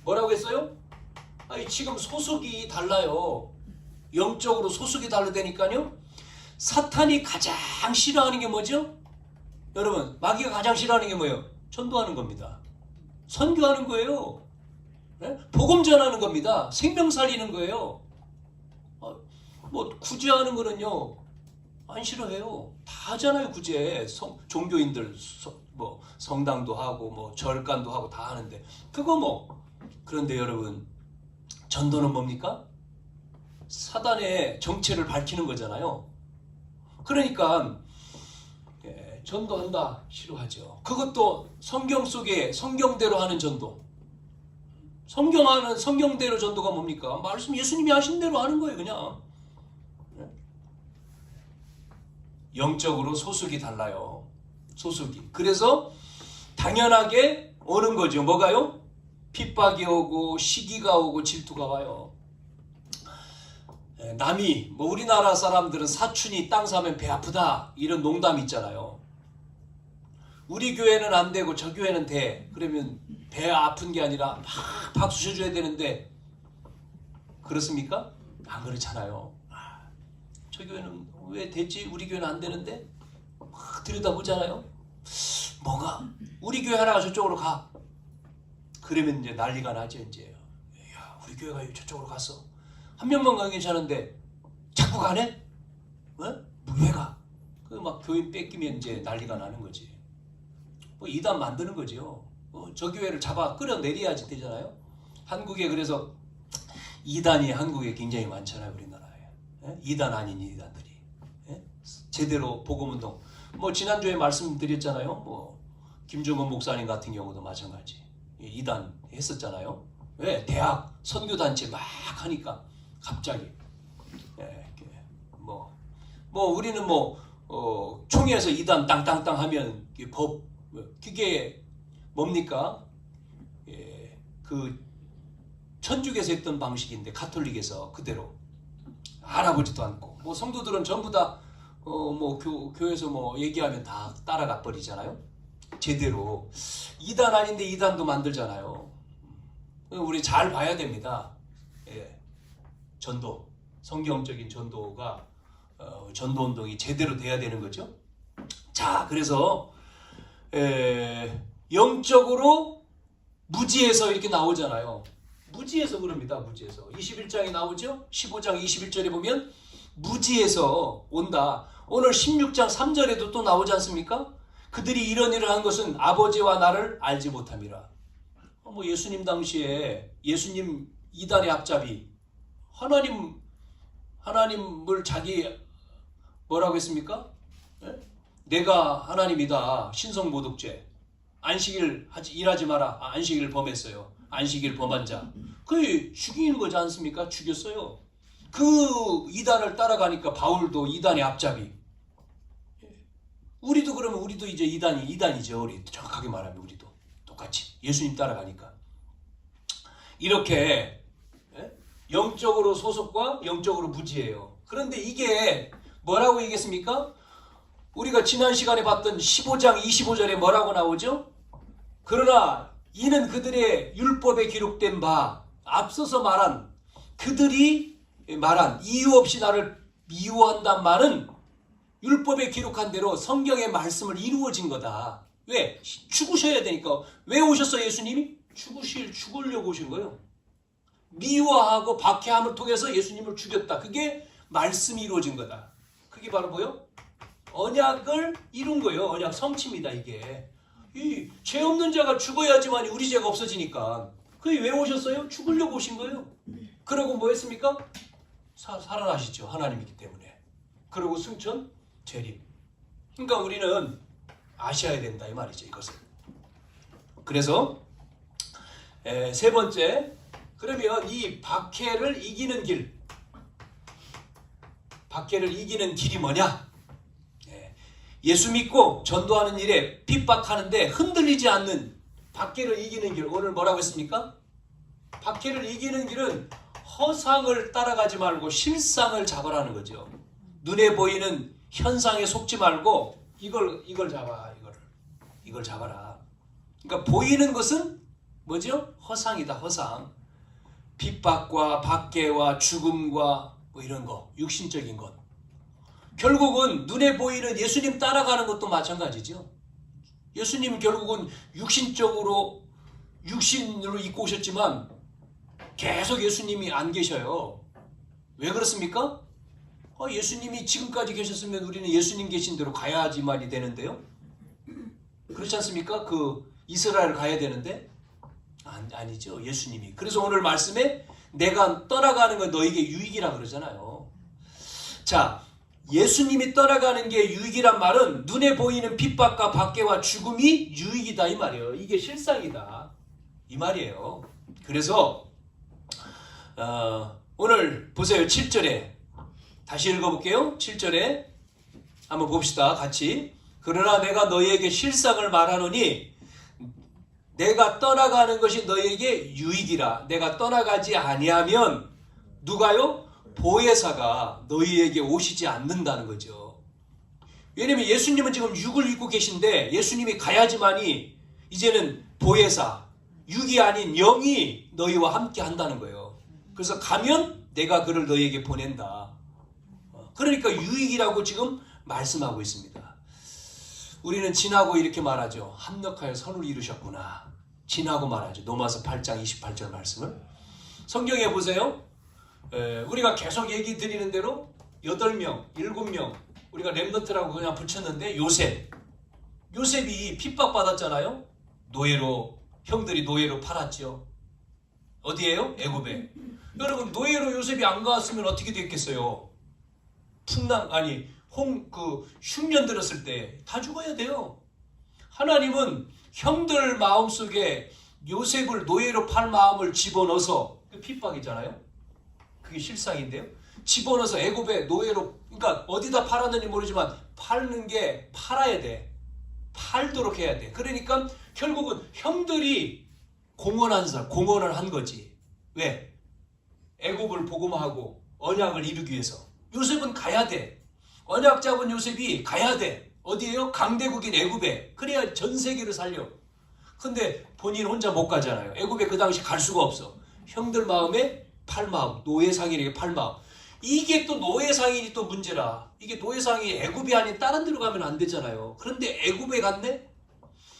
뭐라고 했어요? 아니, 지금 소속이 달라요. 영적으로 소속이 다르다니까요. 사탄이 가장 싫어하는 게 뭐죠? 여러분, 마귀가 가장 싫어하는 게 뭐예요? 전도하는 겁니다. 선교하는 거예요. 네? 복음 전하는 겁니다. 생명 살리는 거예요. 뭐 구제하는 거는요 안 싫어해요. 다 하잖아요. 구제. 종교인들 뭐 성당도 하고 뭐 절간도 하고 다 하는데 그거 뭐. 그런데 여러분, 전도는 뭡니까? 사단의 정체를 밝히는 거잖아요. 그러니까 전도한다 싫어하죠. 그것도 성경 속에 성경대로 하는 전도. 성경대로 전도가 뭡니까? 말씀 예수님이 하신 대로 하는 거예요. 그냥 영적으로 소속이 달라요. 소속이. 그래서 당연하게 오는 거죠. 뭐가요? 핍박이 오고 시기가 오고 질투가 와요. 남이 뭐 우리나라 사람들은 사춘이 땅 사면 배 아프다 이런 농담 있잖아요. 우리 교회는 안 되고 저 교회는 돼. 그러면 배 아픈 게 아니라 막 박수 쳐줘야 되는데 그렇습니까? 안 그렇잖아요. 저 교회는 왜 되지? 우리 교회는 안 되는데? 막 들여다보잖아요. 뭐가? 우리 교회 하나가 저쪽으로 가. 그러면 이제 난리가 나죠. 이제 야, 우리 교회가 저쪽으로 갔어. 한 명만 가면 괜찮은데 자꾸 가네? 왜 가? 그 막 교인 뺏기면 이제 난리가 나는 거지. 뭐 이단 만드는 거죠. 저 교회를 잡아 끌어내려야지 되잖아요. 한국에 그래서 이단이 한국에 굉장히 많잖아요. 우리나라에. 이단 아닌 이단들이. 제대로 복음운동. 뭐 지난주에 말씀드렸잖아요. 뭐 김종건 목사님 같은 경우도 마찬가지. 이단 했었잖아요. 왜? 대학 선교단체 막 하니까 갑자기 뭐 우리는 총회에서 이단 땅땅땅 하면 그게 뭡니까? 그 천주교에서 했던 방식인데 가톨릭에서 그대로 알아보지도 않고 뭐 성도들은 전부 다 교회에서 뭐 얘기하면 다 따라가 버리잖아요. 제대로 이단 아닌데 이단도 만들잖아요. 우리 잘 봐야 됩니다. 전도, 성경적인 전도가 전도운동이 제대로 돼야 되는 거죠. 자, 그래서 영적으로 무지에서 이렇게 나오잖아요. 무지에서 그럽니다. 무지에서 21장에 나오죠. 15장 21절에 보면 무지에서 온다. 오늘 16장 3절에도 또 나오지 않습니까? 그들이 이런 일을 한 것은 아버지와 나를 알지 못함이라. 뭐 예수님 당시에 예수님 이단의 앞잡이 하나님을 자기 뭐라고 했습니까? 내가 하나님이다. 신성모독죄. 안식일 일하지 마라. 안식일을 범했어요. 안식일 범한 자. 그 죽이는 거지 않습니까? 죽였어요. 그 이단을 따라가니까 바울도 이단의 앞잡이. 우리도 그러면 우리도 이제 이단이죠. 우리 정확하게 말하면 우리도 똑같이 예수님 따라가니까 이렇게 영적으로 소속과 영적으로 무지예요. 그런데 이게 뭐라고 얘기했습니까? 우리가 지난 시간에 봤던 15장 25절에 뭐라고 나오죠? 그러나 이는 그들의 율법에 기록된 바, 앞서서 말한 그들이 말한 이유 없이 나를 미워한단 말은 율법에 기록한 대로 성경의 말씀을 이루어진 거다. 왜? 죽으셔야 되니까. 왜 오셨어요, 예수님이? 죽으려고 오신 거예요. 미워하고 박해함을 통해서 예수님을 죽였다. 그게 말씀이 이루어진 거다. 그게 바로 뭐요? 언약을 이룬 거예요. 언약 성취입니다, 이게. 이 죄 없는 자가 죽어야지만 우리 죄가 없어지니까. 그게 왜 오셨어요? 죽으려고 오신 거예요. 그러고 뭐 했습니까? 살아나시죠. 하나님이기 때문에. 그리고 승천, 재림. 그러니까 우리는 아셔야 된다 이 말이죠, 이것을. 그래서 세 번째, 그러면 이 박해를 이기는 길이 뭐냐? 예수 믿고 전도하는 일에 핍박하는데 흔들리지 않는 박해를 이기는 길. 오늘 뭐라고 했습니까? 박해를 이기는 길은 허상을 따라가지 말고 실상을 잡으라는 거죠. 눈에 보이는 현상에 속지 말고 이걸 잡아라. 그러니까 보이는 것은 뭐죠? 허상이다, 허상. 핍박과 박해와 죽음과 뭐 이런 거, 육신적인 것. 결국은 눈에 보이는 예수님 따라가는 것도 마찬가지죠. 예수님은 결국은 육신으로 입고 오셨지만 계속 예수님이 안 계셔요. 왜 그렇습니까? 예수님이 지금까지 계셨으면 우리는 예수님 계신 대로 가야지 말이 되는데요. 그렇지 않습니까? 그 이스라엘 가야 되는데 아니죠. 예수님이. 그래서 오늘 말씀에 내가 떠나가는 건 너에게 유익이라 그러잖아요. 자, 예수님이 떠나가는 게 유익이란 말은 눈에 보이는 핍박과 박해와 죽음이 유익이다 이 말이에요. 이게 실상이다 이 말이에요. 그래서 오늘 보세요. 7절에 다시 읽어볼게요. 7절에 한번 봅시다. 같이. 그러나 내가 너희에게 실상을 말하노니 내가 떠나가는 것이 너희에게 유익이라. 내가 떠나가지 아니하면 누가요? 보혜사가 너희에게 오시지 않는다는 거죠. 왜냐면 예수님은 지금 육을 입고 계신데 예수님이 가야지만이 이제는 보혜사, 육이 아닌 영이 너희와 함께 한다는 거예요. 그래서 가면 내가 그를 너희에게 보낸다. 그러니까 유익이라고 지금 말씀하고 있습니다. 우리는 지나고 이렇게 말하죠. 합력하여 선을 이루셨구나. 지나고 말하죠. 로마서 8장 28절 말씀을. 성경에 보세요. 우리가 계속 얘기 드리는 대로 8명, 7명 우리가 렘넌트라고 그냥 붙였는데 요셉이 핍박받았잖아요. 형들이 노예로 팔았죠. 어디에요? 애굽에. 여러분 노예로 요셉이 안 갔으면 어떻게 됐겠어요? 흉년 들었을 때 다 죽어야 돼요. 하나님은 형들 마음속에 요셉을 노예로 팔 마음을 집어넣어서 핍박이잖아요. 그게 실상인데요. 집어넣어서 애굽에 노예로, 그러니까 어디다 팔았는지 모르지만 팔는 게 팔아야 돼. 팔도록 해야 돼. 그러니까 결국은 형들이 공헌을 한 거지. 왜? 애굽을 복음하고 언약을 이루기 위해서. 요셉은 가야 돼. 언약 잡은 요셉이 가야 돼. 어디에요? 강대국인 애굽에. 그래야 전 세계를 살려. 근데 본인 혼자 못 가잖아요. 애굽에 그 당시 갈 수가 없어. 형들 마음에 팔마음, 노예상인에게 팔마음. 이게 또 노예상인이 또 문제라. 이게 노예상인이 애굽이 아닌 다른 데로 가면 안 되잖아요. 그런데 애굽에 갔네?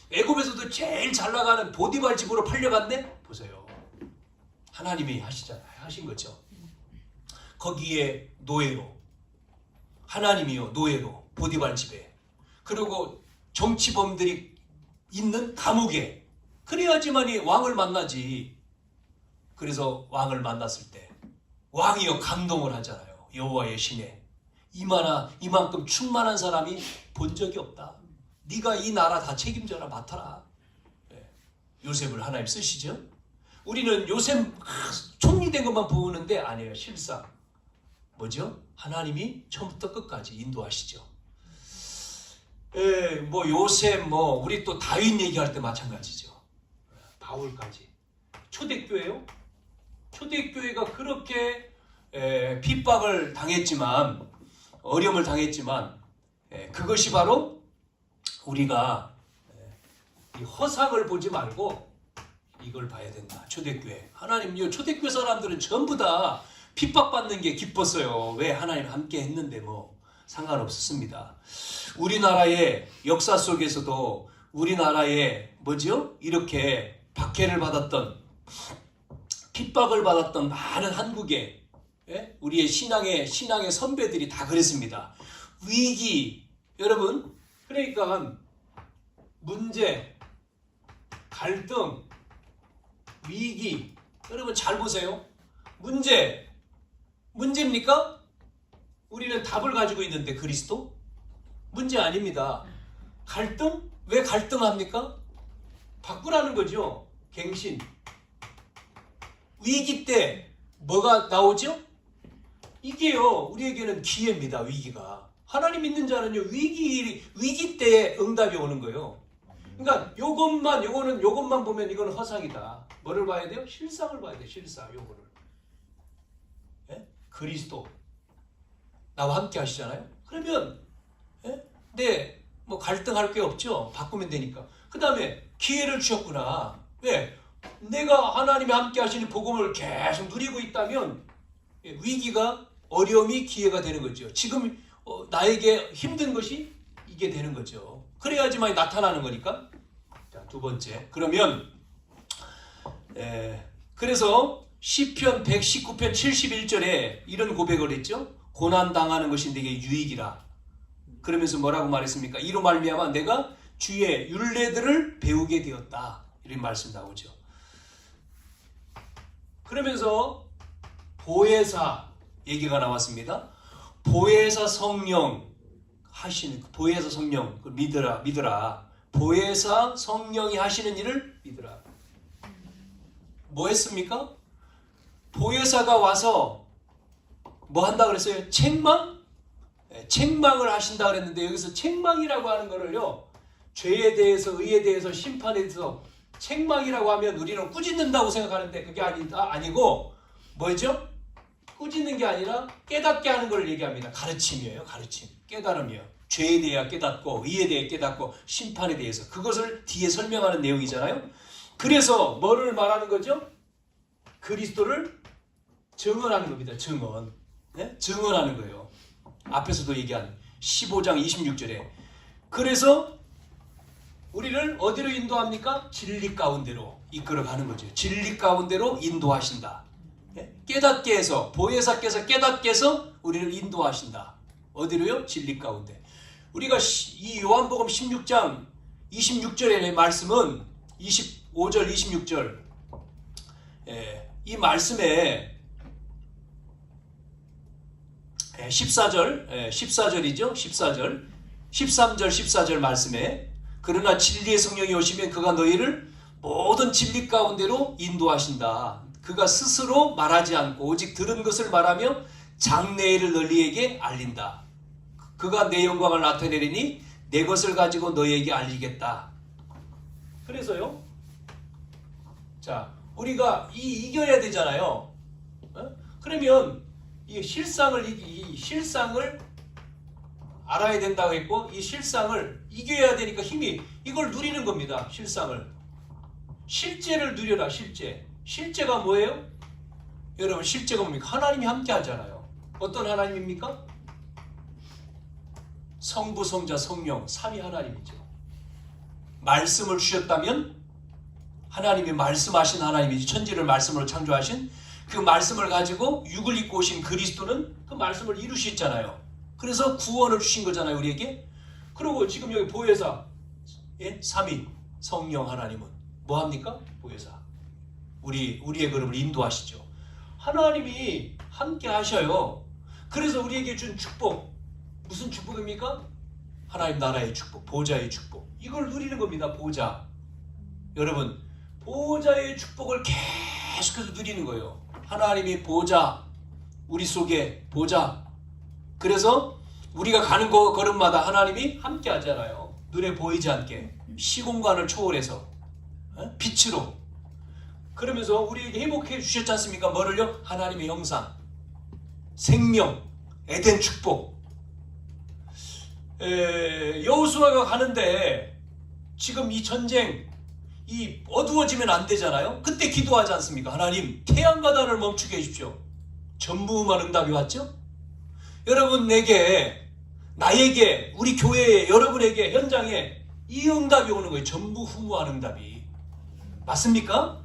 애굽에서도 제일 잘 나가는 보디발 집으로 팔려갔네? 보세요. 하나님이 하신 거죠. 거기에 노예로. 하나님이요, 노예로. 보디발 집에. 그리고 정치범들이 있는 감옥에. 그래야지만이 왕을 만나지. 그래서 왕을 만났을 때 왕이요 감동을 하잖아요. 여호와의 신에 이만큼 충만한 사람이 본 적이 없다. 네가 이 나라 다 책임져라, 맡아라. 요셉을 하나님 쓰시죠. 우리는 요셉 총리 된 것만 보는데 아니에요. 실상 뭐죠? 하나님이 처음부터 끝까지 인도하시죠. 요셉 우리 또 다윗 얘기할 때 마찬가지죠. 바울까지 초대교회요. 초대교회가 그렇게 핍박을 당했지만, 어려움을 당했지만, 그것이 바로 우리가 이 허상을 보지 말고 이걸 봐야 된다. 초대교회. 하나님요, 초대교회 사람들은 전부 다 핍박받는 게 기뻤어요. 왜? 하나님 함께 했는데 뭐 상관없었습니다. 우리나라의 역사 속에서도 우리나라에 뭐죠? 이렇게 박해를 받았던, 핍박을 받았던 많은 한국의 우리의 신앙의 선배들이 다 그랬습니다. 위기, 여러분, 그러니까 문제, 갈등, 위기, 여러분 잘 보세요. 문제입니까? 우리는 답을 가지고 있는데 그리스도? 문제 아닙니다. 갈등? 왜 갈등합니까? 바꾸라는 거죠. 갱신. 위기 때 뭐가 나오죠? 이게요, 우리에게는 기회입니다. 위기가. 하나님 믿는 자는요, 위기 때에 응답이 오는 거예요. 그러니까 요것만 보면 이건 허상이다. 뭐를 봐야 돼요? 실상을 봐야 돼요. 실상, 요거를. 예? 그리스도. 나와 함께 하시잖아요. 그러면 뭐 갈등할 게 없죠. 바꾸면 되니까. 그 다음에 기회를 주셨구나. 왜? 내가 하나님이 함께 하시는 복음을 계속 누리고 있다면 위기가, 어려움이 기회가 되는 거죠. 지금 나에게 힘든 것이 이게 되는 거죠. 그래야지만 나타나는 거니까. 자, 두 번째. 그러면 그래서 시편 119편 71절에 이런 고백을 했죠. 고난당하는 것이 내게 유익이라. 그러면서 뭐라고 말했습니까? 이로 말미암아 내가 주의 율례들을 배우게 되었다. 이런 말씀 나오죠. 그러면서 보혜사 얘기가 나왔습니다. 보혜사 성령 하시는, 보혜사 성령 믿으라. 보혜사 성령이 하시는 일을 믿으라. 뭐 했습니까? 보혜사가 와서 뭐 한다 그랬어요? 책망을 하신다 그랬는데, 여기서 책망이라고 하는 거를요, 죄에 대해서, 의에 대해서, 심판에 대해서 책망이라고 하면 우리는 꾸짖는다고 생각하는데 그게 아니고 뭐죠? 꾸짖는 게 아니라 깨닫게 하는 걸 얘기합니다. 가르침이에요. 가르침. 깨달음이요. 죄에 대해 깨닫고, 의에 대해 깨닫고, 심판에 대해서. 그것을 뒤에 설명하는 내용이잖아요. 그래서 뭐를 말하는 거죠? 그리스도를 증언하는 겁니다. 증언. 네? 증언하는 거예요. 앞에서도 얘기한 15장 26절에. 그래서 우리를 어디로 인도합니까? 진리 가운데로 이끌어가는 거죠. 진리 가운데로 인도하신다. 깨닫게 해서, 보혜사께서 깨닫게 해서 우리를 인도하신다. 어디로요? 진리 가운데. 우리가 이 요한복음 16장 26절의 말씀은 25절, 26절 이 말씀에 14절이죠. 14절, 13절, 14절 말씀에 그러나 진리의 성령이 오시면 그가 너희를 모든 진리 가운데로 인도하신다. 그가 스스로 말하지 않고 오직 들은 것을 말하며 장래일을 너희에게 알린다. 그가 내 영광을 나타내리니 내 것을 가지고 너희에게 알리겠다. 그래서요. 자, 우리가 이겨야 되잖아요. 그러면 이 실상을 알아야 된다고 했고, 이 실상을 이겨야 되니까 이걸 누리는 겁니다. 실상을. 실제를 누려라. 실제가 뭐예요? 여러분, 실제가 뭡니까? 하나님이 함께 하잖아요. 어떤 하나님입니까? 성부, 성자, 성령, 삼위 하나님이죠. 말씀을 주셨다면 하나님이 말씀하신 하나님이지. 천지를 말씀으로 창조하신 그 말씀을 가지고 육을 입고 오신 그리스도는 그 말씀을 이루셨잖아요. 그래서 구원을 주신 거잖아요, 우리에게. 그리고 지금 여기 보혜사, 삼위 성령 하나님은 뭐합니까? 보혜사. 우리의 걸음을 인도하시죠. 하나님이 함께 하셔요. 그래서 우리에게 준 축복, 무슨 축복입니까? 하나님 나라의 축복, 보좌의 축복. 이걸 누리는 겁니다. 보좌. 여러분, 보좌의 축복을 계속해서 누리는 거예요. 하나님이 보좌, 우리 속에 보좌. 그래서 우리가 가는 걸음마다 하나님이 함께 하잖아요. 눈에 보이지 않게 시공간을 초월해서 빛으로. 그러면서 우리에게 회복해 주셨지 않습니까? 뭐를요? 하나님의 형상, 생명, 에덴 축복. 여호수아가 가는데 지금 이 전쟁 이 어두워지면 안 되잖아요. 그때 기도하지 않습니까? 하나님 태양과 달을 멈추게 해주십시오. 전무후무한 응답이 왔죠? 여러분 나에게 우리 교회에 여러분에게 현장에 이 응답이 오는 거예요. 전무후무한 응답이. 맞습니까?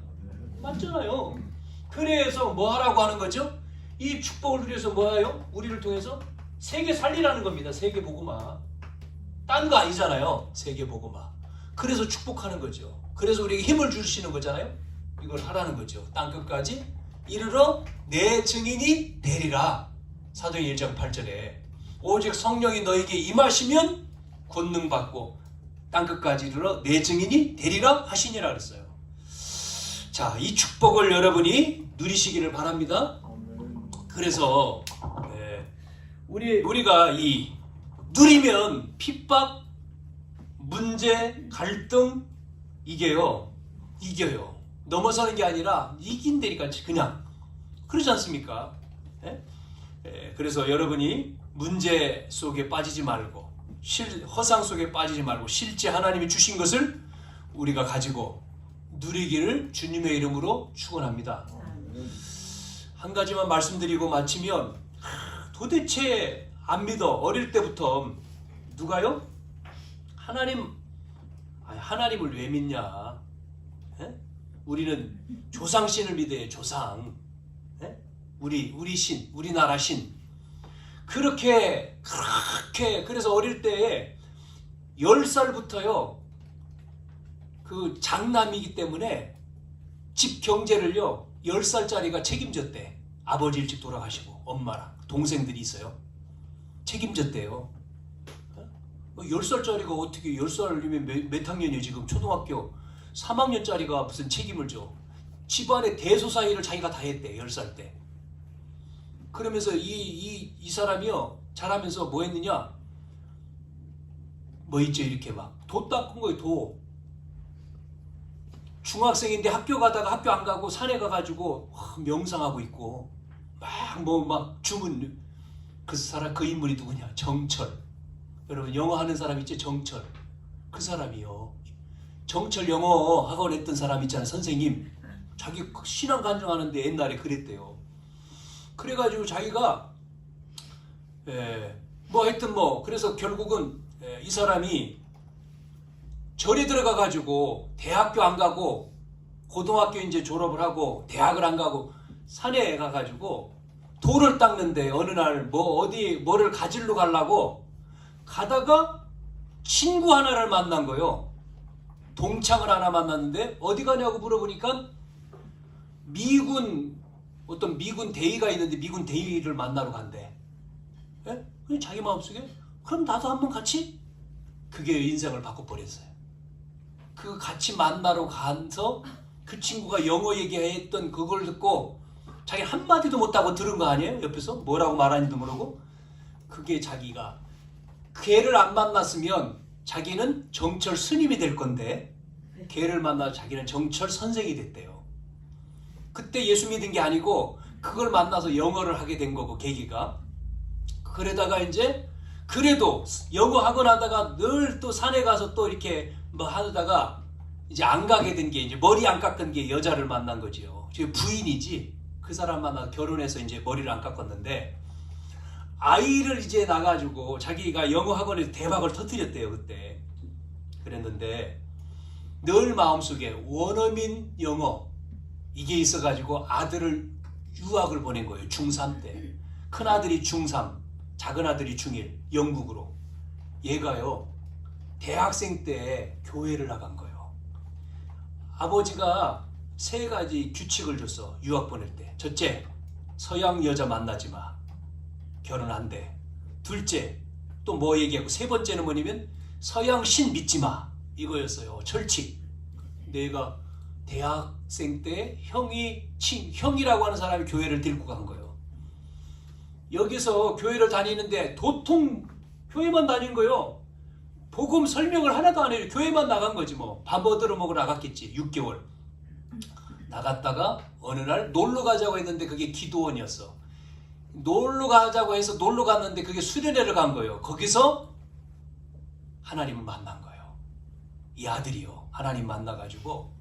맞잖아요. 그래서 뭐 하라고 하는 거죠? 이 축복을 위해서 뭐 해요? 우리를 통해서 세계 살리라는 겁니다. 세계 복음화. 딴 거 아니잖아요. 세계 복음화. 그래서 축복하는 거죠. 그래서 우리에게 힘을 주시는 거잖아요. 이걸 하라는 거죠. 땅끝까지 이르러 내 증인이 되리라. 사도행 1장 8절에 오직 성령이 너에게 임하시면 권능 받고 땅끝까지 이르러 내 증인이 되리라 하시니라 그랬어요. 자, 이 축복을 여러분이 누리시기를 바랍니다. 그래서 우리가 이 누리면 핍박, 문제, 갈등 이겨요. 넘어서는 게 아니라 이긴다니까 그냥. 그렇지 않습니까? 그래서 여러분이 문제 속에 빠지지 말고 허상 속에 빠지지 말고 실제 하나님이 주신 것을 우리가 가지고 누리기를 주님의 이름으로 축원합니다. 한 가지만 말씀드리고 마치면 도대체 안 믿어. 어릴 때부터 누가요? 하나님을 왜 믿냐? 우리는 조상신을 믿어요. 조상. 우리 신, 우리나라 신. 그렇게 그래서 어릴 때에 10살부터요. 그 장남이기 때문에 집 경제를요. 10살짜리가 책임졌대. 아버지 일찍 돌아가시고 엄마랑 동생들이 있어요. 책임졌대요. 10살짜리가 어떻게 10살이면 몇 학년이에요 지금? 초등학교 3학년짜리가 무슨 책임을 져. 집안의 대소사일을 자기가 다 했대. 10살 때. 그러면서 이 사람이요 자라면서 뭐 했느냐, 뭐 있죠 이렇게 막 도 닦은 거예요. 도. 중학생인데 학교 가다가 학교 안 가고 산에 가가지고 명상하고 있고 막 주문. 그 인물이 누구냐? 정철. 여러분 영어 하는 사람 있죠? 정철. 그 사람이요. 정철 영어 학원 했던 사람 있잖아요. 선생님. 자기 신앙 간증하는데 옛날에 그랬대요. 그래가지고 자기가 그래서 결국은 이 사람이 절에 들어가가지고 대학교 안 가고 고등학교 이제 졸업을 하고 대학을 안 가고 산에 가가지고 돌을 닦는데 어느 날 뭐를 가지러 가려고 가다가 친구 하나를 만난 거예요. 동창을 하나 만났는데 어디 가냐고 물어보니까 어떤 미군 대위가 있는데 미군 대위를 만나러 간대. 그냥 자기 마음속에 그럼 나도 한번 같이? 그게 인생을 바꿔버렸어요. 그 같이 만나러 가서 그 친구가 영어 얘기했던 그걸 듣고 자기 한마디도 못하고 들은 거 아니에요? 옆에서 뭐라고 말하는지도 모르고. 그게 자기가 걔를 안 만났으면 자기는 정철 스님이 될 건데 걔를 만나서 자기는 정철 선생이 됐대요. 그때 예수 믿은 게 아니고 그걸 만나서 영어를 하게 된 거고 계기가. 그러다가 이제 그래도 영어 학원 하다가 늘 또 산에 가서 또 이렇게 뭐 하다가 이제 안 가게 된 게 이제 머리 안 깎은 게 여자를 만난 거지요. 지금 부인이지. 그 사람 만나 결혼해서 이제 머리를 안 깎았는데 아이를 이제 낳아가지고 자기가 영어 학원에서 대박을 터뜨렸대요. 그때. 그랬는데 늘 마음속에 원어민 영어 이게 있어가지고 아들을 유학을 보낸 거예요. 중3 때. 큰아들이 중3, 작은아들이 중1 영국으로. 얘가요 대학생 때 교회를 나간 거예요. 아버지가 3가지 규칙을 줬어. 유학 보낼 때. 첫째, 서양 여자 만나지 마. 결혼 안 돼. 둘째, 또 뭐 얘기하고, 세 번째는 뭐냐면 서양 신 믿지 마. 이거였어요. 철칙. 내가 대학생 때 형이라고 하는 사람이 교회를 데리고 간 거예요. 여기서 교회를 다니는데 도통 교회만 다닌 거예요. 복음 설명을 하나도 안 해요. 교회만 나간 거지 뭐. 밥 얻으러 먹으러 나갔겠지. 6개월. 나갔다가 어느 날 놀러 가자고 했는데 그게 기도원이었어. 놀러 가자고 해서 놀러 갔는데 그게 수련회를 간 거예요. 거기서 하나님을 만난 거예요. 이 아들이요. 하나님 만나가지고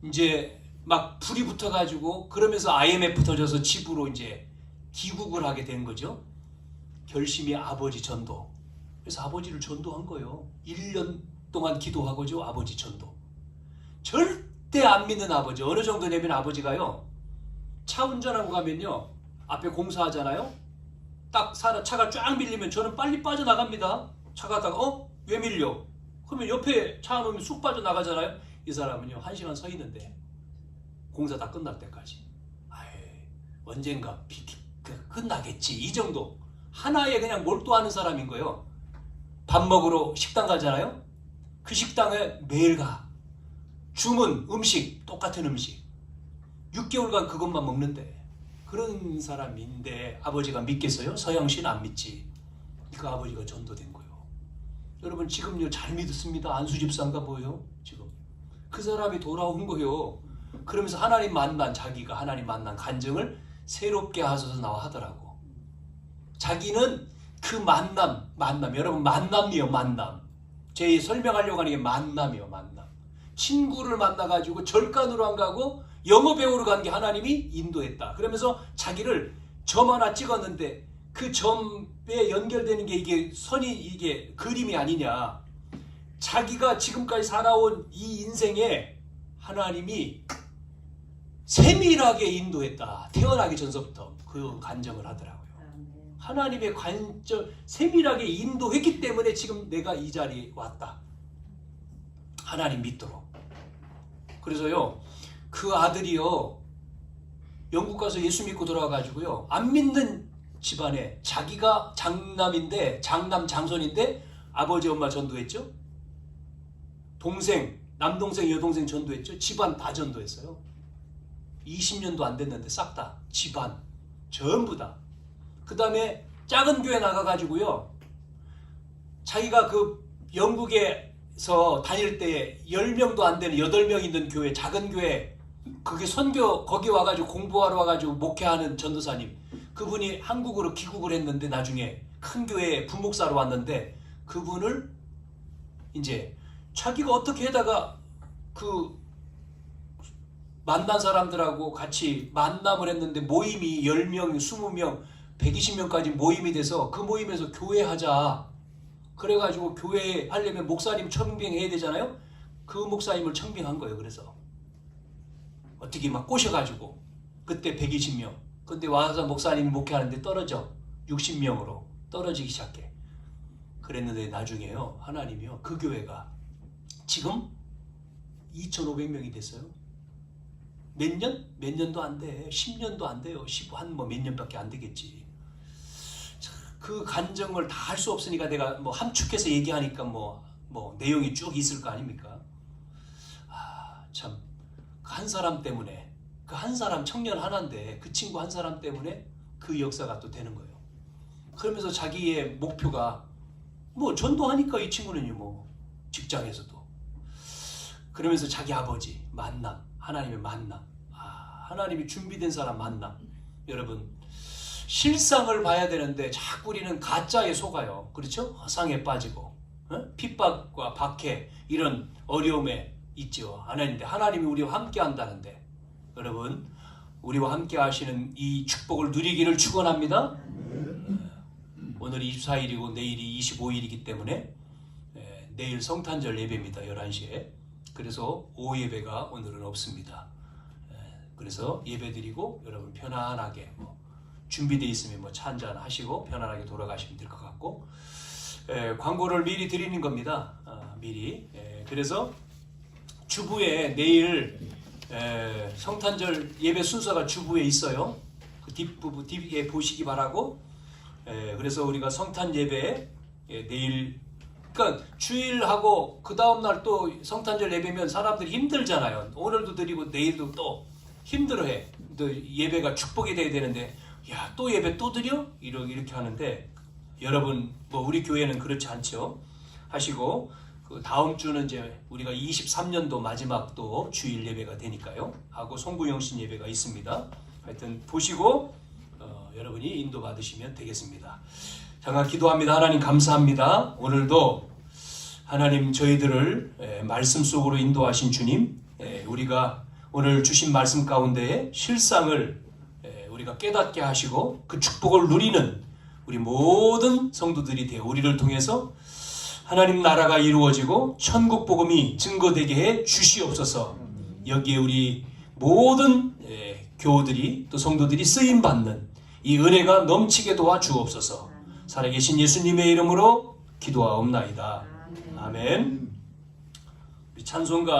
이제 막 불이 붙어가지고 그러면서 IMF 터져서 집으로 이제 귀국을 하게 된 거죠. 결심이 아버지 전도. 그래서 아버지를 전도한 거예요. 1년 동안 기도하고죠. 아버지 전도. 절대 안 믿는 아버지. 어느 정도냐면 아버지가요. 차 운전하고 가면요. 앞에 공사하잖아요. 딱 차가 쫙 밀리면 저는 빨리 빠져나갑니다. 차 가다가 왜 밀려? 그러면 옆에 차 놓으면 쑥 빠져나가잖아요. 이 사람은요. 1시간 서 있는데 공사 다 끝날 때까지. 언젠가 끝나겠지. 이 정도. 하나에 그냥 몰두하는 사람인 거예요. 밥 먹으러 식당 가잖아요. 그 식당에 매일 가. 주문, 음식, 똑같은 음식. 6개월간 그것만 먹는데. 그런 사람인데 아버지가 믿겠어요? 서양신 안 믿지. 그 아버지가 전도된 거예요. 여러분 지금요 잘 믿습니다. 안수집사인가 보여요. 지금. 그 사람이 돌아온 거예요. 그러면서 하나님 만난 자기가 하나님 만난 간증을 새롭게 하셔서 나와 하더라고. 자기는 그 만남 여러분 만남이요 만남. 제 설명하려고 하는 게 만남이요 만남. 친구를 만나가지고 절간으로 안 가고 영어 배우러 간 게 하나님이 인도했다. 그러면서 자기를 점 하나 찍었는데 그 점에 연결되는 게 이게 선이 이게 그림이 아니냐. 자기가 지금까지 살아온 이 인생에 하나님이 세밀하게 인도했다. 태어나기 전서부터 그 간증을 하더라고요. 하나님의 관점 세밀하게 인도했기 때문에 지금 내가 이 자리에 왔다. 하나님 믿도록. 그래서요 그 아들이요 영국 가서 예수 믿고 돌아와가지고요 안 믿는 집안에 자기가 장남인데 장남 장손인데 아버지 엄마 전도했죠. 동생 남동생 여동생 전도했죠. 집안 다 전도했어요. 20년도 안 됐는데 싹 다 집안 전부 다. 그 다음에 작은 교회 나가가지고요 자기가 그 영국에서 다닐 때 10명도 안 되는 8명 있는 교회 작은 교회 그게 선교 거기 와가지고 공부하러 와가지고 목회하는 전도사님 그분이 한국으로 귀국을 했는데 나중에 큰 교회에 부목사로 왔는데 그분을 이제 자기가 어떻게 하다가 그 만난 사람들하고 같이 만남을 했는데 모임이 10명, 20명, 120명까지 모임이 돼서 그 모임에서 교회하자. 그래가지고 교회 하려면 목사님 청빙해야 되잖아요. 그 목사님을 청빙한 거예요. 그래서 어떻게 막 꼬셔가지고 그때 120명. 근데 와서 목사님 목회하는데 떨어져 60명으로 떨어지기 시작해. 그랬는데 나중에요 하나님이요 그 교회가 지금 2,500명이 됐어요. 몇 년? 몇 년도 안 돼. 10년도 안 돼요. 한 뭐 몇 년밖에 안 되겠지. 그 간증을 다 할 수 없으니까 내가 뭐 함축해서 얘기하니까 뭐 내용이 쭉 있을 거 아닙니까? 참 그 한 사람 때문에 그 한 사람 청년 하나인데 그 친구 한 사람 때문에 그 역사가 또 되는 거예요. 그러면서 자기의 목표가 뭐 전도하니까 이 친구는요 뭐 직장에서도 그러면서 자기 아버지 만남 하나님의 만남 하나님이 준비된 사람 만남. 여러분 실상을 봐야 되는데 자꾸 우리는 가짜에 속아요. 그렇죠? 허상에 빠지고 핍박과 박해 이런 어려움에 있죠. 하나님인데 하나님이 우리와 함께 한다는데 여러분 우리와 함께 하시는 이 축복을 누리기를 축원합니다. 오늘이 24일이고 내일이 25일이기 때문에 내일 성탄절 예배입니다. 11시에. 그래서 오후 예배가 오늘은 없습니다. 그래서 예배 드리고 여러분 편안하게 준비되어 있으면 차 한잔 하시고 편안하게 돌아가시면 될 것 같고 광고를 미리 드리는 겁니다. 미리. 그래서 주부에 내일 성탄절 예배 순서가 주부에 있어요. 그 뒷부분 뒤에 보시기 바라고. 그래서 우리가 성탄 예배 내일 그러니까 주일하고 그 다음날 또 성탄절 예배면 사람들이 힘들잖아요. 오늘도 드리고 내일도 또 힘들어해. 또 예배가 축복이 돼야 되는데 야 또 예배 또 드려? 이렇게 하는데 여러분 우리 교회는 그렇지 않죠. 하시고 그 다음 주는 이제 우리가 23년도 마지막 또 주일 예배가 되니까요. 하고 송구영신 예배가 있습니다. 하여튼 보시고 여러분이 인도 받으시면 되겠습니다. 잠깐 기도합니다. 하나님 감사합니다. 오늘도 하나님 저희들을 말씀 속으로 인도하신 주님, 우리가 오늘 주신 말씀 가운데에 실상을 우리가 깨닫게 하시고 그 축복을 누리는 우리 모든 성도들이 되어 우리를 통해서 하나님 나라가 이루어지고 천국 복음이 증거되게 해 주시옵소서. 여기에 우리 모든 교우들이 또 성도들이 쓰임 받는 이 은혜가 넘치게 도와 주옵소서. 살아계신 예수님의 이름으로 기도하옵나이다. 아멘. 우리 찬송가